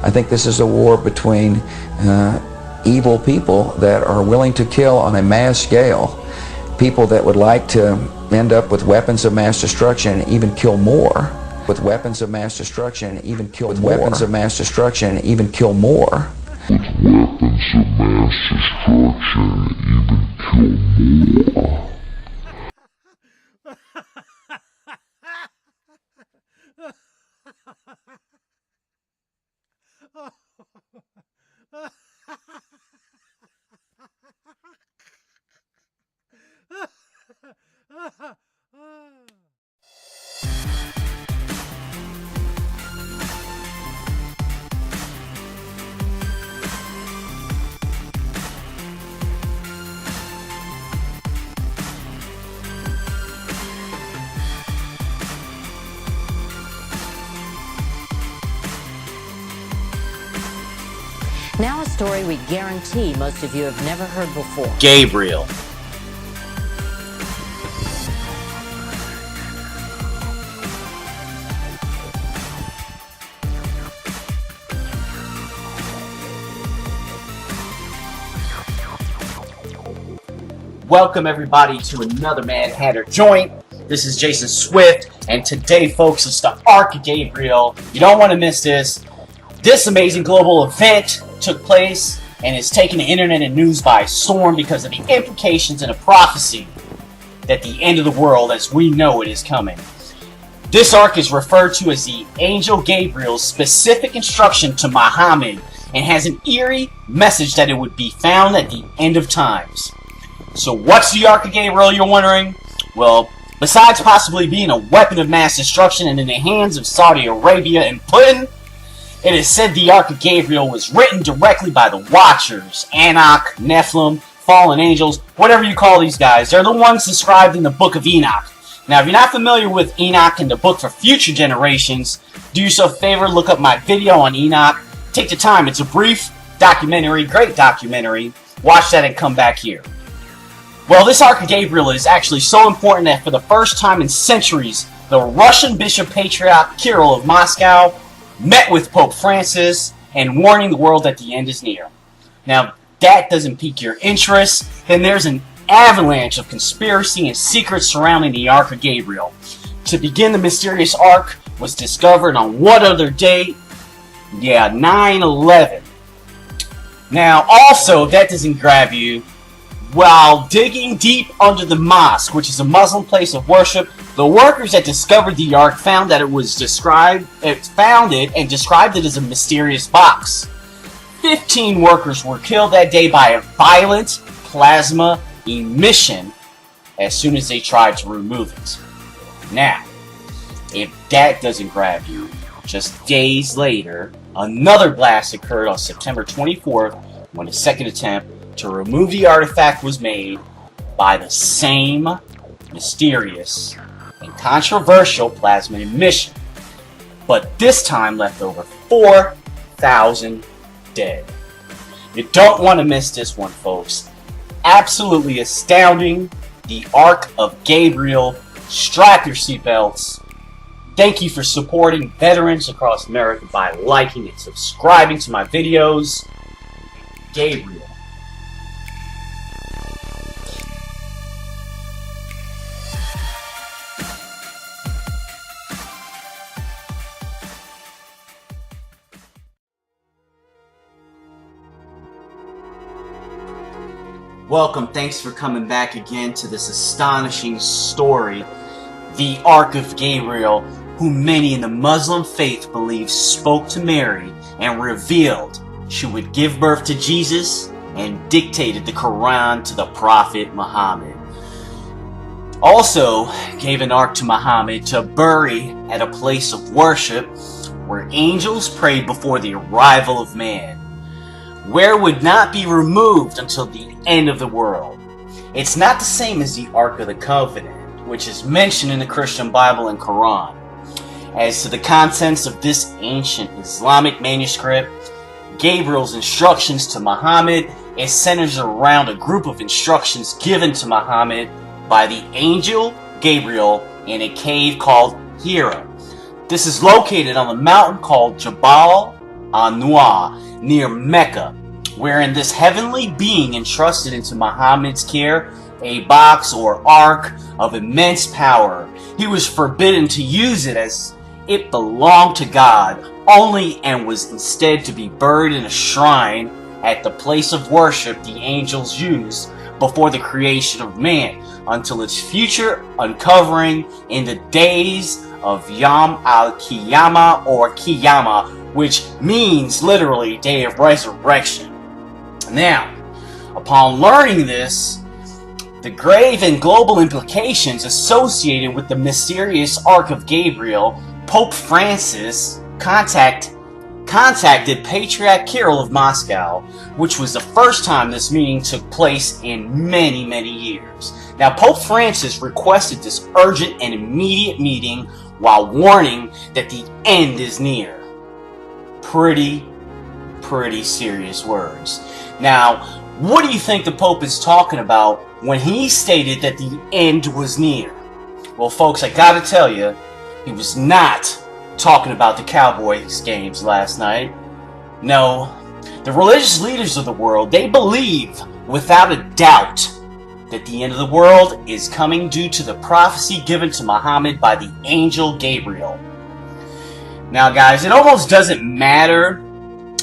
I think this is a war between evil people that are willing to kill on a mass scale, people that would like to end up with weapons of mass destruction and even kill more, with weapons of mass destruction and even kill more, weapons of mass destruction and even kill more. With weapons of mass destruction and even kill more. Now a story we guarantee most of you have never heard before. Gabriel. Welcome everybody to another Mad Hatter joint. This is Jason Swift, and today, folks, it's the ARK of Gabriel. You don't want to miss this. This amazing global event took place and is taking the internet and news by storm because of the implications and a prophecy that the end of the world as we know it is coming. This ark is referred to as the Angel Gabriel's specific instruction to Muhammad and has an eerie message that it would be found at the end of times. So what's the Ark of Gabriel, you're wondering? Well, besides possibly being a weapon of mass destruction and in the hands of Saudi Arabia and Putin, it is said the Ark of Gabriel was written directly by the Watchers, Anak, Nephilim, Fallen Angels, whatever you call these guys. They're the ones described in the Book of Enoch. Now, if you're not familiar with Enoch and the book for future generations, do yourself a favor, look up my video on Enoch. Take the time. It's a brief documentary, great documentary. Watch that and come back here. Well, this Ark of Gabriel is actually so important that for the first time in centuries, the Russian Bishop Patriarch Kirill of Moscow met with Pope Francis and warning the world that the end is near. Now, that doesn't pique your interest, then there's an avalanche of conspiracy and secrets surrounding the Ark of Gabriel. To begin, the mysterious Ark was discovered on what other date? Yeah, 9/11. Now, also, if that doesn't grab you, while digging deep under the mosque, which is a Muslim place of worship, the workers that discovered the Ark found that found it and described it as a mysterious box. 15 workers were killed that day by a violent plasma emission as soon as they tried to remove it. Now, if that doesn't grab you, just days later, another blast occurred on September 24th when a second attempt to remove the artifact was made by the same mysterious and controversial plasma emission, but this time left over 4,000 dead. You don't want to miss this one, folks. Absolutely astounding. The Ark of Gabriel. Strap your seatbelts. Thank you for supporting veterans across America by liking and subscribing to my videos. Gabriel. Welcome, thanks for coming back again to this astonishing story, the Ark of Gabriel, who many in the Muslim faith believe spoke to Mary and revealed she would give birth to Jesus and dictated the Quran to the Prophet Muhammad. Also gave an ark to Muhammad to bury at a place of worship where angels prayed before the arrival of man, where would not be removed until the end of the world. It's not the same as the Ark of the Covenant, which is mentioned in the Christian Bible and Quran. As to the contents of this ancient Islamic manuscript, Gabriel's instructions to Muhammad, it centers around a group of instructions given to Muhammad by the angel Gabriel in a cave called Hira. This is located on a mountain called Jabal Anwar near Mecca, wherein this heavenly being entrusted into Muhammad's care a box or ark of immense power. He was forbidden to use it as it belonged to God only and was instead to be buried in a shrine at the place of worship the angels used before the creation of man until its future uncovering in the days of Yom al-Qiyamah or Qiyamah, which means literally day of resurrection. Now, upon learning this, the grave and global implications associated with the mysterious Ark of Gabriel, Pope Francis contacted Patriarch Kirill of Moscow, which was the first time this meeting took place in many, many years. Now, Pope Francis requested this urgent and immediate meeting while warning that the end is near. Pretty serious words. Now, what do you think the Pope is talking about when he stated that the end was near? Well, folks, I gotta tell you, he was not talking about the Cowboys games last night. No, the religious leaders of the world, they believe without a doubt that the end of the world is coming due to the prophecy given to Muhammad by the angel Gabriel. Now, guys, it almost doesn't matter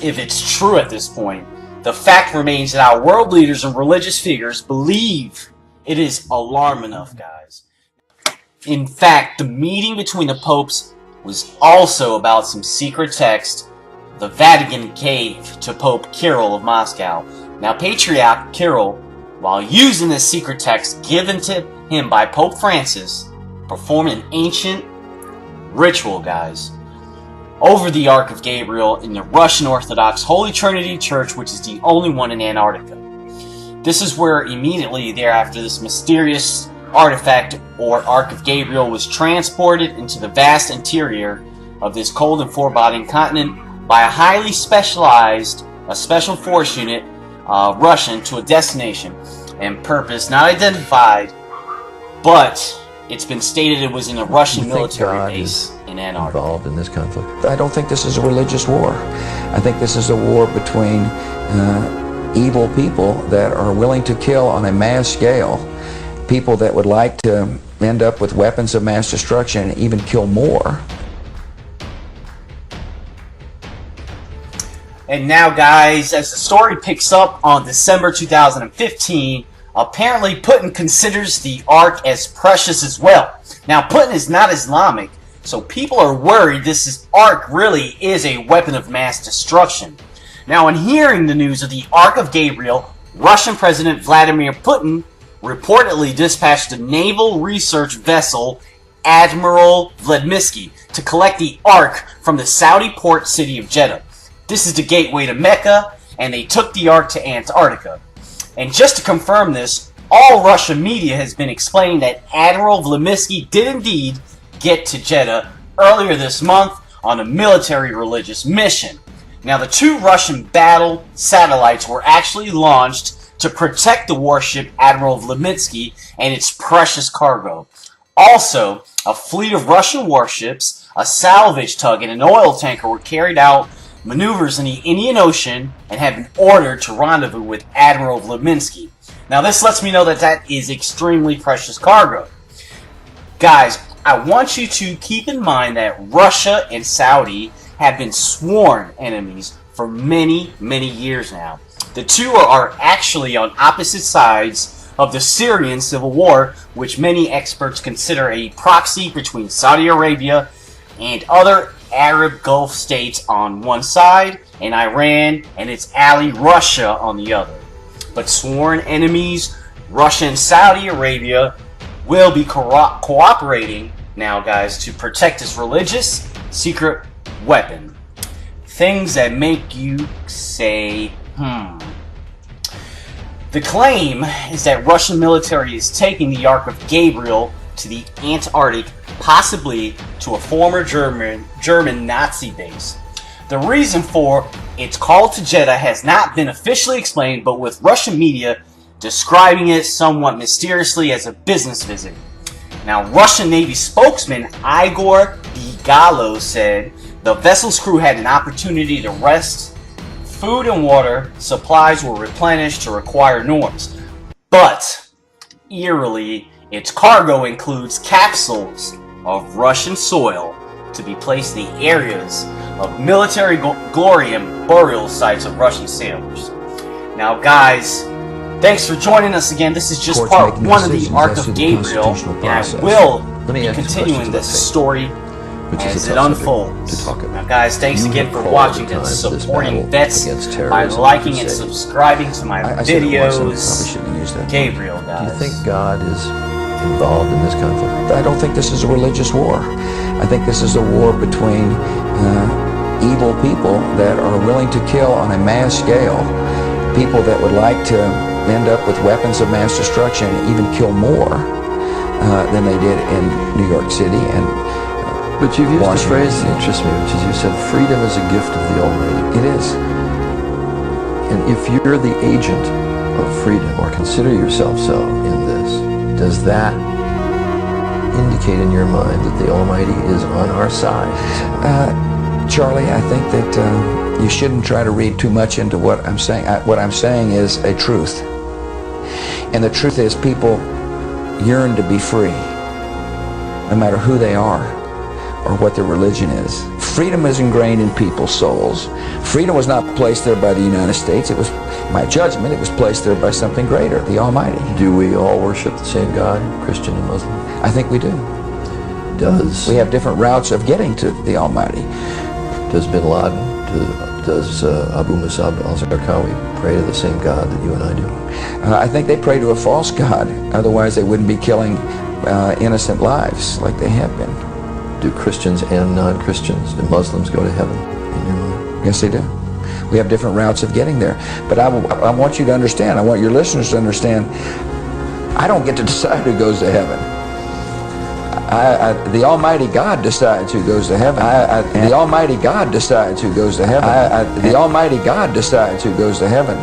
if it's true at this point. The fact remains that our world leaders and religious figures believe it is alarm enough, guys. In fact, the meeting between the popes was also about some secret text the Vatican gave to Pope Kirill of Moscow. Now, Patriarch Kirill, while using this secret text given to him by Pope Francis, performed an ancient ritual, guys, over the Ark of Gabriel in the Russian Orthodox Holy Trinity Church, which is the only one in Antarctica. This is where immediately thereafter this mysterious artifact or Ark of Gabriel was transported into the vast interior of this cold and foreboding continent by a highly specialized, special force unit, Russian, to a destination and purpose not identified, but it's been stated it was in a Russian military base in Antarctica. Involved in this conflict? I don't think this is a religious war. I think this is a war between evil people that are willing to kill on a mass scale, people that would like to end up with weapons of mass destruction and even kill more. And now, guys, as the story picks up on December 2015, apparently Putin considers the Ark as precious as well. Now, Putin is not Islamic, so people are worried this Ark really is a weapon of mass destruction. Now, in hearing the news of the Ark of Gabriel, Russian President Vladimir Putin reportedly dispatched a naval research vessel, Admiral Vladimir, to collect the Ark from the Saudi port city of Jeddah. This is the gateway to Mecca, and they took the Ark to Antarctica. And just to confirm this, all Russian media has been explaining that Admiral Vladimir did indeed get to Jeddah earlier this month on a military religious mission. Now, the two Russian battle satellites were actually launched to protect the warship Admiral Vladimir and its precious cargo. Also, a fleet of Russian warships, a salvage tug, and an oil tanker were carried out maneuvers in the Indian Ocean and have been ordered to rendezvous with Admiral Vladimir. Now, this lets me know that that is extremely precious cargo. Guys, I want you to keep in mind that Russia and Saudi have been sworn enemies for many, many years now. The two are actually on opposite sides of the Syrian civil war, which many experts consider a proxy between Saudi Arabia and other Arab Gulf states on one side, and Iran and its ally Russia on the other. But sworn enemies, Russia and Saudi Arabia, will be cooperating now, guys, to protect this religious secret weapon. Things that make you say, The claim is that Russian military is taking the Ark of Gabriel to the Antarctic, possibly to a former German Nazi base. The reason for its call to Jeddah has not been officially explained, but with Russian media describing it somewhat mysteriously as a business visit. Now, Russian Navy spokesman Igor Bigalo said The vessel's crew had an opportunity to rest. Food and water supplies were replenished to require noise. But, eerily, its cargo includes capsules of Russian soil to be placed in the areas of military glory and burial sites of Russian sailors. Now, guys, thanks for joining us again. This is just part one of the Ark of Gabriel, and I will be continuing this story as it unfolds. Now, guys, thanks again for watching and supporting vets by liking and subscribing to my videos. Gabriel, guys. Do you think God is involved in this conflict? I don't think this is a religious war. I think this is a war between evil people that are willing to kill on a mass scale, people that would like to end up with weapons of mass destruction and even kill more than they did in New York City and But you've used a phrase that interests me, which is you said freedom is a gift of the Almighty. It is. And if you're the agent of freedom, or consider yourself so in this, does that indicate in your mind that the Almighty is on our side? Charlie, I think that you shouldn't try to read too much into what I'm saying. What I'm saying is a truth. And the truth is people yearn to be free, no matter who they are or what their religion is. Freedom is ingrained in people's souls. Freedom was not placed there by the United States. It was, my judgment, it was placed there by something greater, the Almighty. Do we all worship the same God, Christian and Muslim? I think we do. We have different routes of getting to the Almighty. Does Bin Laden, does Abu Musab al-Zarqawi pray to the same God that you and I do? I think they pray to a false God. Otherwise they wouldn't be killing innocent lives like they have been. Do Christians and non-Christians, do Muslims go to heaven in your mind? Yes, they do. We have different routes of getting there. But I want you to understand, I want your listeners to understand, I don't get to decide who goes to heaven. The Almighty God decides who goes to heaven. The Almighty God decides who goes to heaven. The Almighty God decides who goes to heaven.